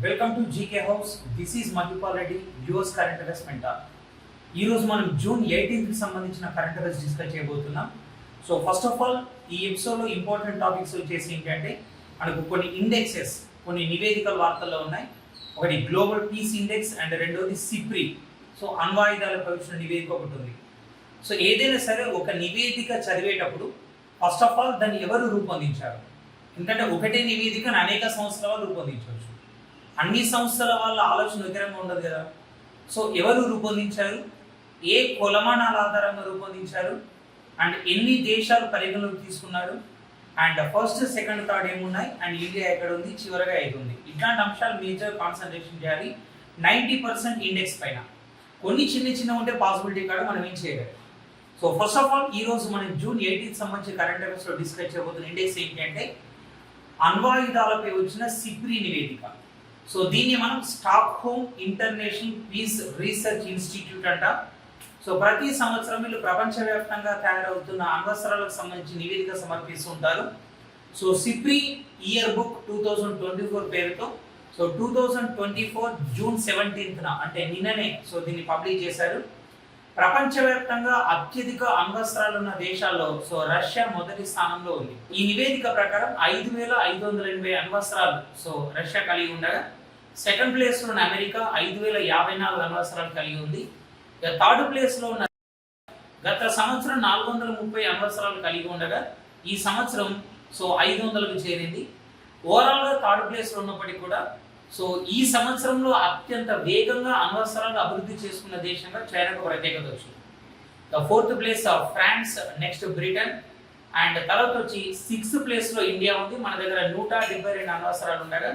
Welcome to GK house. This is Mahipal Reddy, US current affairs mentor. ఈరోజు మనం June 18కి సంబంధించిన current affairs discuss చేయబోతున్నాం. So first of all ఈ ఎపిసోడ్లో ఇంపార్టెంట్ టాపిక్స్ వచ్చేసి ఏంటంటే మనకు కొన్ని ఇండెక్సెస్, కొన్ని నివేదికలు వార్తల్లో ఉన్నాయి. ఒకటి గ్లోబల్ పీస్ ఇండెక్స్ అండ్ రెండోది సిప్రి. సో అణ్వాయుధాలపై వచ్చిన నివేదిక ఒకటి ఉంది. సో ఏదైనా సరే ఒక నివేదిక చదివేటప్పుడు ఫస్ట్ ఆఫ్ ఆల్ దాన్ని ఎవరు రూపొందించారు? ఎందుకంటే ఒకటే నివేదికను అనేక సంస్థల వాళ్ళు రూపొందించవచ్చు. అన్ని సంస్థల వాళ్ళ ఆలోచన విగ్రహంగా ఉండదు కదా. సో ఎవరు రూపొందించారు, ఏ కొలమానాల ఆధారంగా రూపొందించారు, అండ్ ఎన్ని దేశాలు పరిగణలోకి తీసుకున్నారు, అండ్ ఫస్ట్ సెకండ్ థర్డ్ ఏమున్నాయి, అండ్ ఇండియా ఎక్కడ ఉంది, చివరగా ఏది ఉంది. ఇట్లాంటి అంశాలు మేజర్ కాన్సన్ట్రేషన్ చేయాలి 90% ఇండెక్స్ పైన. కొన్ని చిన్న ఉంటే పాసిబిలిటీ కాదు, మనం ఏం చేయలేదు. సో ఫస్ట్ ఆఫ్ ఆల్ ఈరోజు మనం జూన్ 18కి సంబంధించి కరెంట్ అఫైర్స్లో డిస్కస్ చేయబోతున్న ఇండెక్స్ ఏంటంటే అణ్వాయుధాలపై వచ్చిన సిప్రి నివేదిక. సో దీన్ని మనం Stockholm international peace research institute అంట. సో ప్రతి సంవత్సరం వీళ్ళు ప్రపంచవ్యాప్తంగా తయారవుతున్న అణ్వస్త్రాలకు సంబంధించి నివేదిక సమర్పిస్తుంటారు. సో సిప్రి ఇయర్ బుక్ 2024 పేరుతో సో 2024 జూన్ 17న అంటే నిన్ననే సో దీన్ని పబ్లిష్ చేశారు. ప్రపంచవ్యాప్తంగా అత్యధిక అణ్వస్త్రాలు ఉన్న దేశాల్లో సో రష్యా మొదటి స్థానంలో ఉంది. ఈ నివేదిక ప్రకారం 5580 అణ్వస్త్రాలు సో రష్యా కలిగి ఉండగా, సెకండ్ ప్లేస్ లో ఉన్న అమెరికా 5054 అణ్వస్త్రాలు కలిగి ఉంది. థర్డ్ ప్లేస్ లో ఉన్న గత సంవత్సరం 430 అణ్వస్త్రాలు కలిగి ఉండగా ఈ సంవత్సరం సో 500కు చేరింది. ఓవరాల్ గా థర్డ్ ప్లేస్ లో ఉన్నప్పటికీ కూడా సో ఈ సంవత్సరంలో అత్యంత వేగంగా అణ్వస్త్రాలు అభివృద్ధి చేసుకున్న దేశంగా చైనాకు ప్రత్యేకత వచ్చింది. Fourth place France, next Britain, and తర్వాత వచ్చి 6th ప్లేస్ లో ఇండియా ఉంది. మన దగ్గర 172 అణ్వస్త్రాలు ఉండగా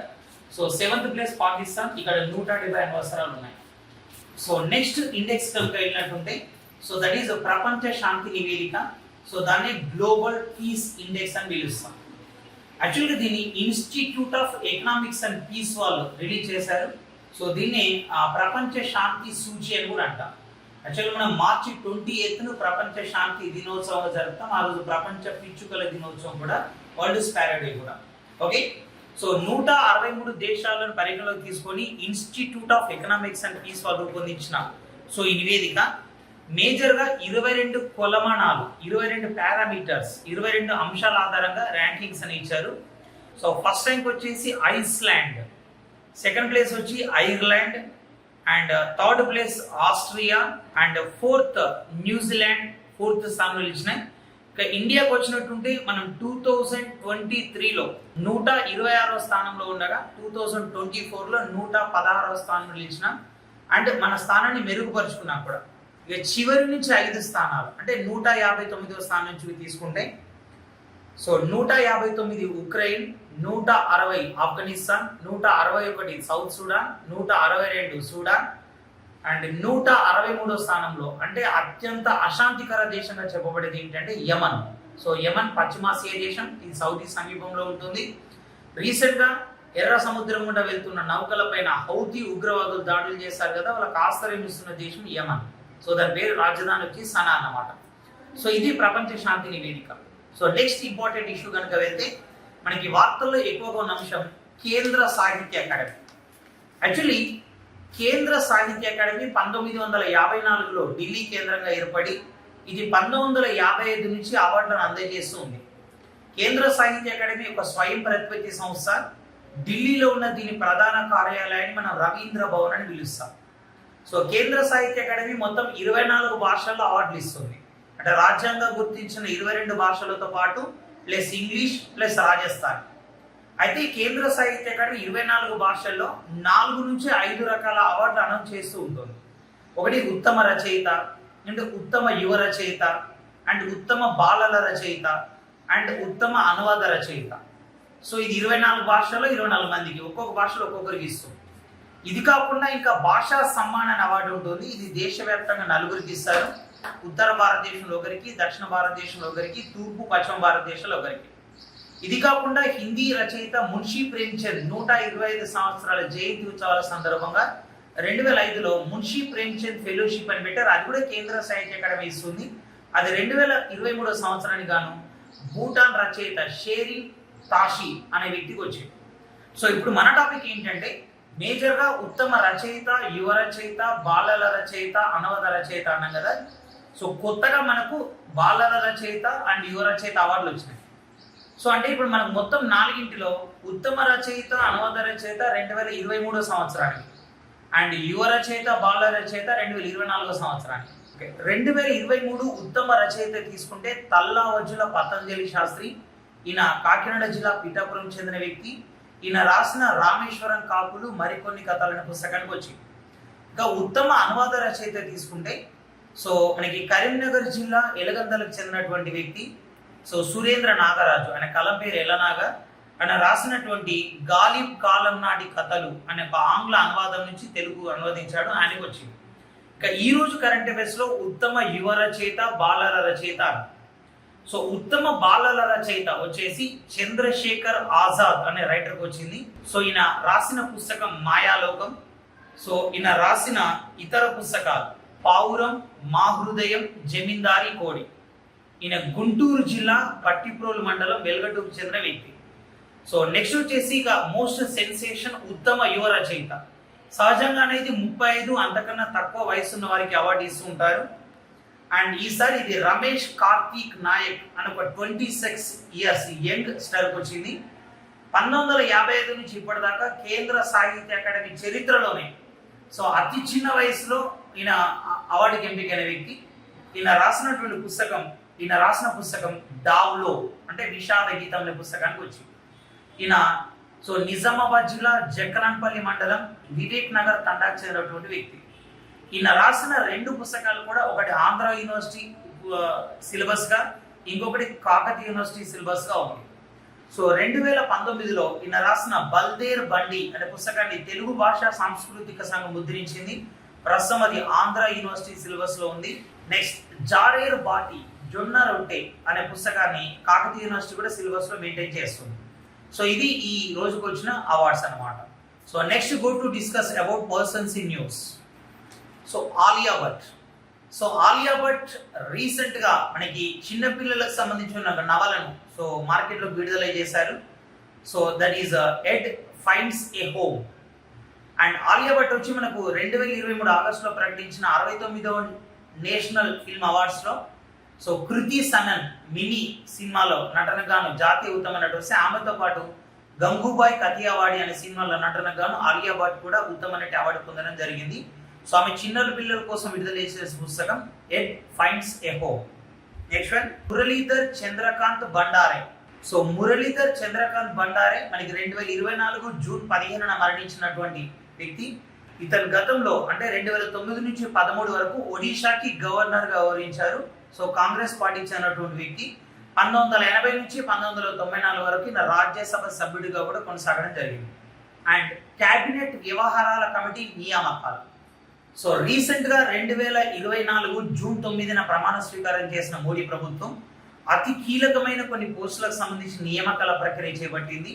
సో 7th ప్లేస్ పాకిస్తాన్, ఇక్కడ 170 అణ్వస్త్రాలు ఉన్నాయి. సో నెక్స్ట్ ఇండెక్స్ కనుక వెళ్ళినట్టుంటే సో దట్ ఈస్ ప్రపంచ శాంతి నివేదిక. సో దాన్ని గ్లోబల్ పీస్ ఇండెక్స్ అని పిలుస్తాం. యాక్చువల్గా దీన్ని institute of economics and peace వాళ్ళు రిలీజ్ చేశారు. సో దీన్ని ప్రపంచ శాంతి సూచి అని కూడా అంటాం. యాక్చువల్గా మనం మార్చి 28న ప్రపంచ శాంతి దినోత్సవంగా జరుపుతాం. ఆ రోజు ప్రపంచ పిచ్చుకల దినోత్సవం కూడా, వరల్డ్ స్పారో డే కూడా. ఓకే, సో 163 దేశాలను పరిగణలోకి తీసుకొని institute of economics and peace వాళ్ళు రూపొందించిన సో ఈ నివేదిక మేజర్గా 22 కొలమానాలు, 22 పారామీటర్స్, 22 అంశాల ఆధారంగా ర్యాంకింగ్స్ అని ఇచ్చారు. సో ఫస్ట్ ర్యాంక్ వచ్చేసి ఐస్లాండ్, సెకండ్ ప్లేస్ వచ్చి Ireland, and third place Austria, and fourth New Zealand 4th స్థానంలో నిలిచినాయి. ఇక ఇండియాకు వచ్చినట్టుంటే మనం 2023లో 126వ స్థానంలో ఉండగా 2024లో 116వ స్థానంలో నిలిచిన. అండ్ మన స్థానాన్ని మెరుగుపరుచుకున్నా కూడా ఇక చివరి నుంచి 5 స్థానాలు అంటే 159వ స్థానం నుంచి తీసుకుంటే so 159 Ukraine, 160 Afghanistan, 161 South Sudan, 162 Sudan, and 163వ స్థానంలో అంటే అత్యంత అశాంతికర దేశంగా చెప్పబడేది ఏంటంటే యమన్. సో యమన్ పశ్చిమాసియా దేశం, ఇది సౌదీ సమీపంలో ఉంటుంది. రీసెంట్ గా ఎర్ర సముద్రం గుండా వెళ్తున్న నౌకల పైన హౌతీ ఉగ్రవాదులు దాడులు చేశారు కదా, వాళ్ళకి ఆశ్రయం ఇస్తున్న దేశం యమన్. సో దాని పేరు రాజధాని వచ్చి సనా అన్నమాట. సో ఇది ప్రపంచ శాంతి నివేదిక. సో నెక్స్ట్ ఇంపార్టెంట్ ఇష్యూ కనుక వెళ్తే మనకి వార్తల్లో ఎక్కువగా ఉన్న అంశం కేంద్ర సాహిత్య అకాడమీ. యాక్చువల్లీ కేంద్ర సాహిత్య అకాడమీ 1954లో ఢిల్లీ కేంద్రంగా ఏర్పడి ఇది 1955 నుంచి అవార్డులను అందజేస్తూ ఉంది. కేంద్ర సాహిత్య అకాడమీ ఒక స్వయం ప్రతిపత్తి సంస్థ. ఢిల్లీలో ఉన్న దీని ప్రధాన కార్యాలయాన్ని మనం రవీంద్ర భవన్ అని పిలుస్తాం. సో కేంద్ర సాహిత్య అకాడమీ మొత్తం 24 భాషల్లో అవార్డులు ఇస్తుంది. అంటే రాజ్యాంగం గుర్తించిన 22 భాషలతో పాటు ప్లస్ ఇంగ్లీష్ ప్లస్ రాజస్థాన్. అయితే కేంద్ర సాహిత్య అకాడమీ 24 భాషల్లో 4 నుంచి 5 రకాల అవార్డులు అనౌన్స్ చేస్తూ ఉంటుంది. ఒకటి ఉత్తమ రచయిత, అండ్ ఉత్తమ యువ రచయిత, అండ్ ఉత్తమ బాలల రచయిత, అండ్ ఉత్తమ అనువాద రచయిత. సో ఇది 24 భాషల్లో 24 మందికి, ఒక్కొక్క భాషలో ఒక్కొక్కరికి ఇస్తుంది. ఇది కాకుండా ఇంకా భాషా సమ్మాన్ అనే అవార్డు ఉంటుంది. ఇది దేశవ్యాప్తంగా 4గురికి ఇస్తారు. ఉత్తర భారతదేశంలో ఒకరికి, దక్షిణ భారతదేశంలో ఒకరికి, తూర్పు పశ్చిమ భారతదేశంలో ఒకరికి. ఇది కాకుండా హిందీ రచయిత మున్షీ ప్రేమ్చంద్ 125 సంవత్సరాల జయంతి ఉత్సవాల సందర్భంగా 2005లో మున్షీ ప్రేమ్చంద్ ఫెలోషిప్ అని పెట్టారు. అది కూడా కేంద్ర సాహిత్య అకాడమీ ఇస్తుంది. అది 2023 సంవత్సరానికి గాను భూటాన్ రచయిత షేరింగ్ తాషి అనే వ్యక్తికి వచ్చింది. సో ఇప్పుడు మన టాపిక్ ఏంటంటే మేజర్ గా ఉత్తమ రచయిత, యువ రచయిత, బాలల రచయిత, అనవద రచయిత అన్నాం కదా. సో కొత్తగా మనకు బాలల రచయిత అండ్ యువ రచయిత అవార్డులు వచ్చినాయి. సో అంటే ఇప్పుడు మనకు మొత్తం 4 ఉత్తమ రచయిత, అనువాద రచయిత 2023 సంవత్సరానికి అండ్ యువ రచయిత, బాల రచయిత 2024 సంవత్సరానికి. 2023 ఉత్తమ రచయిత తీసుకుంటే తల్లావజ్జుల పతంజలి శాస్త్రి. ఈయన కాకినాడ జిల్లా పిఠాపురం చెందిన వ్యక్తి. ఈయన రాసిన రామేశ్వరం కాపులు మరికొన్ని కథలనే పుస్తకానికి వచ్చింది. ఇంకా ఉత్తమ అనువాద రచయిత తీసుకుంటే సో మనకి కరీంనగర్ జిల్లా ఎలగందలకు చెందినటువంటి వ్యక్తి సో సురేంద్ర నాగరాజు. ఆయన కలం పేరు ఎల్లనాగా. ఆయన రాసినటువంటి గాలిబ్ కాలం నాటి కథలు అనే ఆంగ్ల అనువాదం నుంచి తెలుగు అనువదించాడు, ఆయనకు వచ్చింది. ఇంకా ఈ రోజు కరెంట్ అఫైర్స్ లో ఉత్తమ యువ రచయిత, బాలల రచయిత. సో ఉత్తమ బాలల రచయిత వచ్చేసి చంద్రశేఖర్ ఆజాద్ అనే రైటర్కి వచ్చింది. సో ఈయన రాసిన పుస్తకం మాయాలోకం. సో ఈయన రాసిన ఇతర పుస్తకాలు పావురం, మా హృదయం, జమీందారీ కోడి. ఈయన గుంటూరు జిల్లా పట్టిప్రోలు మండలం వెల్గటూరుకు చెందిన వ్యక్తి. సో నెక్స్ట్ వచ్చేసి ఇక మోస్ట్ సెన్సేషన్ ఉత్తమ యువ రచయిత. సహజంగా అనేది 35 అంతకన్నా తక్కువ వయసు ఉన్న వారికి అవార్డు ఇస్తూ ఉంటారు. అండ్ ఈసారి ఇది రమేష్ కార్తీక్ నాయక్ అని ఒక 26 ఇయర్స్ యంగ్ స్టార్కి వచ్చింది. 1955 నుంచి ఇప్పటిదాకా కేంద్ర సాహిత్య అకాడమీ చరిత్రలోనే సో అతి చిన్న వయసులో ఈయన అవార్డుకి ఎంపికైన వ్యక్తి. ఈయన రాసిన పుస్తకం డావ్లో అంటే విషాద గీతం అనే పుస్తకానికి వచ్చింది. ఈయన సో నిజామాబాద్ జిల్లా జక్రాన్పల్లి మండలం వివేక్ నగర్ తండాకు చెందినటువంటి వ్యక్తి. ఈయన రాసిన 2 పుస్తకాలు కూడా, ఒకటి ఆంధ్ర యూనివర్సిటీ సిలబస్ గా, ఇంకొకటి కాకతీయ యూనివర్సిటీ సిలబస్ గా ఉంది. సో 2019లో ఈయన రాసిన బల్దేర్ బండి అనే పుస్తకాన్ని తెలుగు భాషా సాంస్కృతిక సంఘం ముద్రించింది. ప్రస్తుతం అది ఆంధ్ర యూనివర్సిటీ సిలబస్ లో ఉంది. నెక్స్ట్ జారేర్ బాటి జొన్న రొట్టె అనే పుస్తకాన్ని కాకతీయ యూనివర్సిటీ కూడా సిలబస్ లో మెయింటైన్ చేస్తుంది. సో ఇది ఈ రోజుకు వచ్చిన అవార్డ్స్ అన్నమాట. So next go to discuss about persons in news. So Alia Bhatt recent గా మనకి చిన్నపిల్లలకు సంబంధించిన నవలను సో మార్కెట్ లో విడుదల చేశారు. So that is Ed finds a home. And Alia Bhatt వచ్చి మనకు 2023 ఆగస్టులో ప్రకటించిన 69వ నేషనల్ ఫిల్మ్ అవార్డ్స్ లో సో కృతి సనన్ మినీ సినిమాలో నటనకు గాను జాతీయ ఉత్తమ నటి వస్తే, ఆమెతో పాటు గంగూబాయ్ కతియావాడి అనే సినిమాలో నటనకు గాను ఆలియా భట్ కూడా ఉత్తమ నటి అవార్డు పొందడం జరిగింది. సో ఆమె చిన్న పిల్లల కోసం విడుదల చేసే పుస్తకం Ed finds a home. Next one Muralidhar Chandrakant Bandare. So Muralidhar Chandrakant Bandare మనకి 2024 జూన్ 15న మరణించినటువంటి వ్యక్తి. ఇతను గతంలో అంటే 2009 నుంచి 13 వరకు ఒడిషాకి గవర్నర్ గా వ్యవహరించారు. సో కాంగ్రెస్ పార్టీకి చెందినటువంటి వ్యక్తి. 1980 నుంచి 1994 వరకు ఈయన రాజ్యసభ సభ్యుడిగా కూడా కొనసాగడం జరిగింది. అండ్ క్యాబినెట్ వ్యవహారాల కమిటీ నియామకాలు. సో రీసెంట్ గా 2024 జూన్ 9న ప్రమాణ స్వీకారం చేసిన మోడీ ప్రభుత్వం అతి కీలకమైన కొన్ని పోస్టులకు సంబంధించిన నియామకాల ప్రక్రియ చేపట్టింది.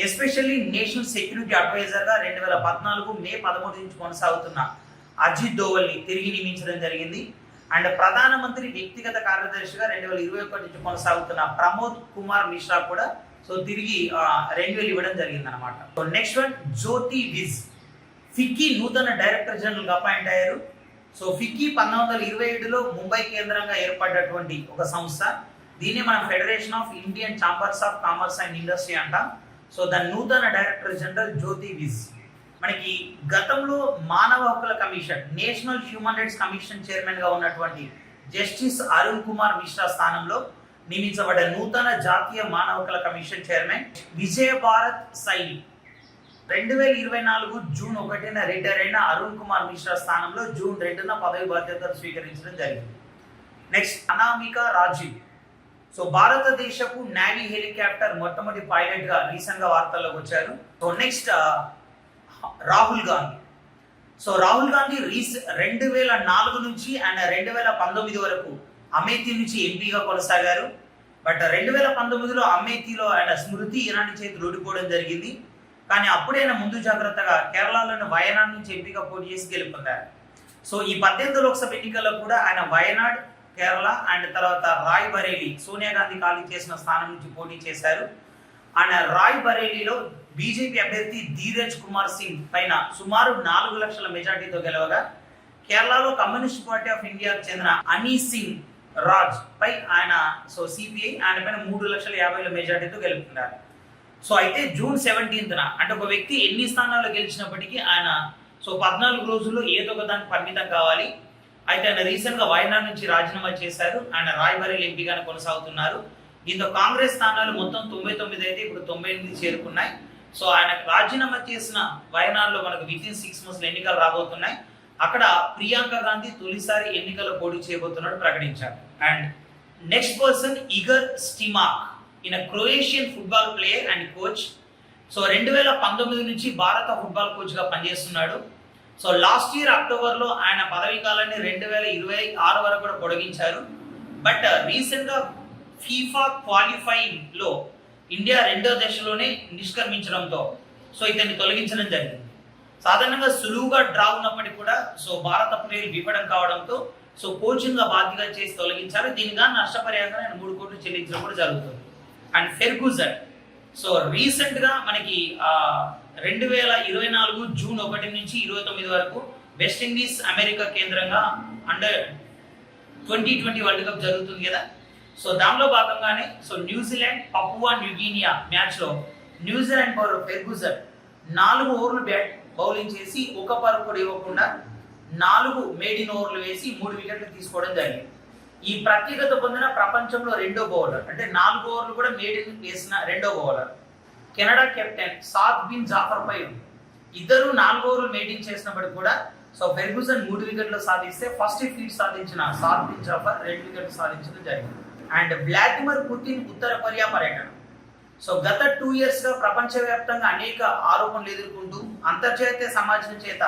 ఎస్పెషల్లీ నేషనల్ సెక్యూరిటీ అడ్వైజర్ గా 2014 మే 13 నుంచి కొనసాగుతున్న అజిత్ దోవల్ని తిరిగి నియమించడం జరిగింది. అండ్ ప్రధానమంత్రి వ్యక్తిగత కార్యదర్శిగా 2021 నుంచి కొనసాగుతున్న ప్రమోద్ కుమార్ మిశ్రా కూడా సో తిరిగి 2000 ఇవ్వడం జరిగింది అనమాట. సో నెక్స్ట్ వన్ జ్యోతి విజ్. ఫిక్కీ నూతన డైరెక్టర్ జనరల్ గా అపాయింట్ అయ్యారు. సో ఫిక్కీ 1927లో ముంబై కేంద్రంగా ఏర్పడినటువంటి ఒక సంస్థ. దీన్ని మనం federation of Indian chambers of commerce and industry అంటాం. సో దాని నూతన డైరెక్టర్ జనరల్ జ్యోతి విజ్. మనకి గతంలో మానవ హక్కుల commission, national human rights commission chairman గా ఉన్నటువంటి జస్టిస్ అరుణ్ కుమార్ మిశ్రా స్థానంలో నియమించబడ్డ నూతన జాతీయ మానవ హక్కుల కమిషన్ చైర్మన్ విజయ భారత్ సైని. 2024 జూన్ 1న రిటైర్ అయిన అరుణ్ కుమార్ మిశ్రా స్థానంలో జూన్ 2న పదవి బాధ్యతలు స్వీకరించడం జరిగింది. నెక్స్ట్ అనామిక రాజీవ్. సో భారతదేశపు నేవీ హెలికాప్టర్ మొట్టమొదటి పైలట్ గా రీసెంట్ గా వార్తల్లోకి వచ్చారు. So next Rahul Gandhi. So Rahul Gandhi 2004 నుంచి అండ్ 2019 వరకు అమేథీ నుంచి ఎంపీగా కొనసాగారు. బట్ 2019లో అమేథీలో ఆయన స్మృతి ఇరానీ చేతులు ఓడిపోవడం జరిగింది. కానీ అప్పుడైనా ముందు జాగ్రత్తగా కేరళలోని వయనాడ్ నుంచి ఎంపీగా పోటీ చేసి గెలుపొందారు. సో ఈ 18 లోక్సభ ఎన్నికల్లో కూడా ఆయన వయనాడ్, కేరళ అండ్ తర్వాత రాయ్ బరేలీ, సోనియా గాంధీ ఖాళీ చేసిన స్థానం నుంచి పోటీ చేశారు. ఆయన రాయ్ బరేలీలో బీజేపీ అభ్యర్థి ధీరజ్ కుమార్ సింగ్ పైన సుమారు 4 లక్షల మెజార్టీతో గెలవగా కేరళలో కమ్యూనిస్ట్ పార్టీ ఆఫ్ ఇండియాకు చెందిన అనీ సింగ్ రాజ్ పై ఆయన సిపిఐ ఆయన పైన 3,50,000 మెజార్టీతో గెలుపుతున్నారు. సో అయితే జూన్ 17న అంటే ఒక వ్యక్తి ఎన్ని స్థానాల్లో గెలిచినప్పటికీ ఆయన 14 రోజుల్లో ఏదో ఒక దానికి పరిమితం కావాలి. అయితే ఆయన రీసెంట్ గా వయనాడ్ నుంచి రాజీనామా చేశారు. ఆయన రాయ్బరేలీ ఎంపీగానే కొనసాగుతున్నారు. దీంతో కాంగ్రెస్ స్థానాలు మొత్తం 99 అయితే ఇప్పుడు 98 చేరుకున్నాయి. సో ఆయన రాజీనామా చేసిన వయనాడ్లో మనకు వితిన్ 6 months ఎన్నికలు రాబోతున్నాయి. అక్కడ ప్రియాంక గాంధీ తొలిసారి ఎన్నికల్లో పోటీ చేయబోతున్నట్టు ప్రకటించారు. అండ్ నెక్స్ట్ పర్సన్ ఇగర్ స్టిమాక్, ఈయన Croatian football player and coach. So 2019 నుంచి భారత ఫుట్బాల్ కోచ్ గా పనిచేస్తున్నాడు. సో లాస్ట్ ఇయర్ అక్టోబర్లో ఆయన పదవీ కాలాన్ని 2026 వరకు కూడా పొడిగించారు. బట్ రీసెంట్ గా ఫీఫా క్వాలిఫైయింగ్ లో ఇండియా 2వ దశలోనే నిష్క్రమించడంతో సో ఇతన్ని తొలగించడం జరిగింది. సాధారణంగా సులువుగా డ్రా ఉన్నప్పటికీ కూడా భారత ప్లేయర్లు విఫలం కావడంతో కోచింగ్ గా బాధ్యత చేసి తొలగించారు. దీనిగా నష్టపరిహారంగా ఆయన 3 కోట్లు చెల్లించడం కూడా జరుగుతుంది. అండ్ ఫెర్గుసన్ రీసెంట్ గా మనకి 2024 జూన్ 1 నుంచి 29 వరకు వెస్టిండీస్ అమెరికా కేంద్రంగా అండర్ 2020 వరల్డ్ కప్ జరుగుతుంది కదా. దానిలో భాగంగానే న్యూజిలాండ్ పపువా న్యూగినియా మ్యాచ్ లో న్యూజిలాండ్ బౌలర్ ఫెర్గుసన్ 4 ఓవర్లు బౌలింగ్ చేసి 1 పరుగు కూడా ఇవ్వకుండా 4 మేడిన్ ఓవర్లు వేసి 3 వికెట్లు తీసుకోవడం జరిగింది. ఈ ప్రత్యేకత పొందిన ప్రపంచంలో 2వ బౌలర్, అంటే 4 ఓవర్లు కూడా మేడిన్ వేసిన 2వ bowler. Canada captain Saad Bin Zafar పై ఇద్దరు 4 ఓవర్లు మెయింటైన్ చేసినప్పటికీ కూడా ఫెర్గుసన్ 3 వికెట్లు సాధిస్తే ఫస్ట్ ఫీట్ సాధించిన సాద్ బిన్ జాఫర్ 2 వికెట్లు సాధించడం జరిగింది. అండ్ వ్లాదిమిర్ పుతిన్ ఉత్తర కొరియా పర్యటన. గత 2 years గా ప్రపంచవ్యాప్తంగా అనేక ఆరోపణలు ఎదుర్కొంటూ అంతర్జాతీయ సమాజం చేత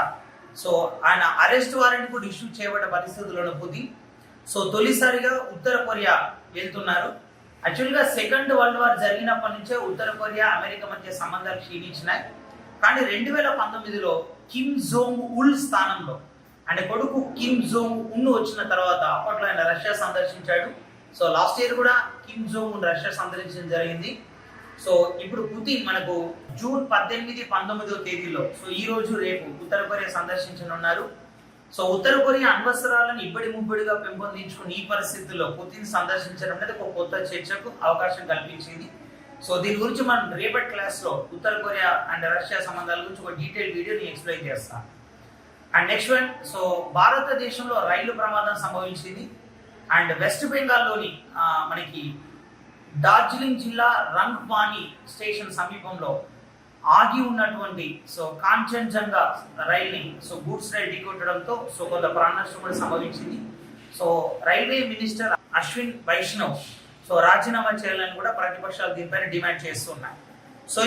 ఆయన అరెస్ట్ వారెంట్ కూడా ఇష్యూ చేయబడ్డ పరిస్థితుల్లో పుతిన్ తొలిసారిగా ఉత్తర కొరియా వెళ్తున్నారు. యాక్చువల్గా సెకండ్ వరల్డ్ వార్ జరిగినప్పటి నుంచే ఉత్తర కొరియా అమెరికా మధ్య సంబంధాలు క్షీణించినాయి. కానీ 2019లో కిమ్ జోంగ్ ఉల్ స్థానంలో అంటే కొడుకు కిమ్ జోంగ్ ఉన్ వచ్చిన తర్వాత అప్పట్లో ఆయన రష్యా సందర్శించాడు. లాస్ట్ ఇయర్ కూడా కిమ్ జోంగ్ ఉన్ రష్యా సందర్శించడం జరిగింది. ఇప్పుడు పుతిన్ మనకు జూన్ 18, 19వ తేదీలో ఈ రోజు రేపు ఉత్తర కొరియా సందర్శించనున్నారు. ఉత్తర కొరియా అణ్వస్త్రాలను ఇబ్బడి ముబ్బడిగా పెంపొందించుకుని ఈ పరిస్థితుల్లో పుతిన్ సందర్శించడం అనేది ఒక కొత్త చర్చకు అవకాశం కల్పించింది. దీని గురించి మనం రేపటి క్లాస్ లో ఉత్తర కొరియా అండ్ రష్యా సంబంధాల గురించి ఒక డీటెయిల్ వీడియోని ఎక్స్ప్లెయిన్ చేస్తాను. అండ్ నెక్స్ట్ వన్ భారతదేశంలో రైలు ప్రమాదం సంభవించింది. అండ్ వెస్ట్ బెంగాల్లోని మనకి డార్జిలింగ్ జిల్లా రంగ్వాని స్టేషన్ సమీపంలో ఆగి ఉన్నటువంటి కాంచన్జంగా రైల్ని గూడ్స్ రైల్ ఢీకొట్టడంతో కొంత ప్రాణ నష్టం కూడా సంభవించింది. రైల్వే మినిస్టర్ అశ్విన్ వైష్ణవ్ రాజీనామా చేయాలని కూడా ప్రతిపక్షాలు దీనిపైన డిమాండ్ చేస్తున్నాయి.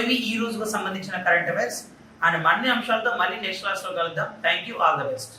ఇవి ఈ రోజుకు సంబంధించిన కరెంట్ అఫైర్స్ అండ్ మరిన్ని అంశాలతో మళ్ళీ నెక్స్ట్ క్లాస్ లో కలుద్దాం. Thank you, all the best.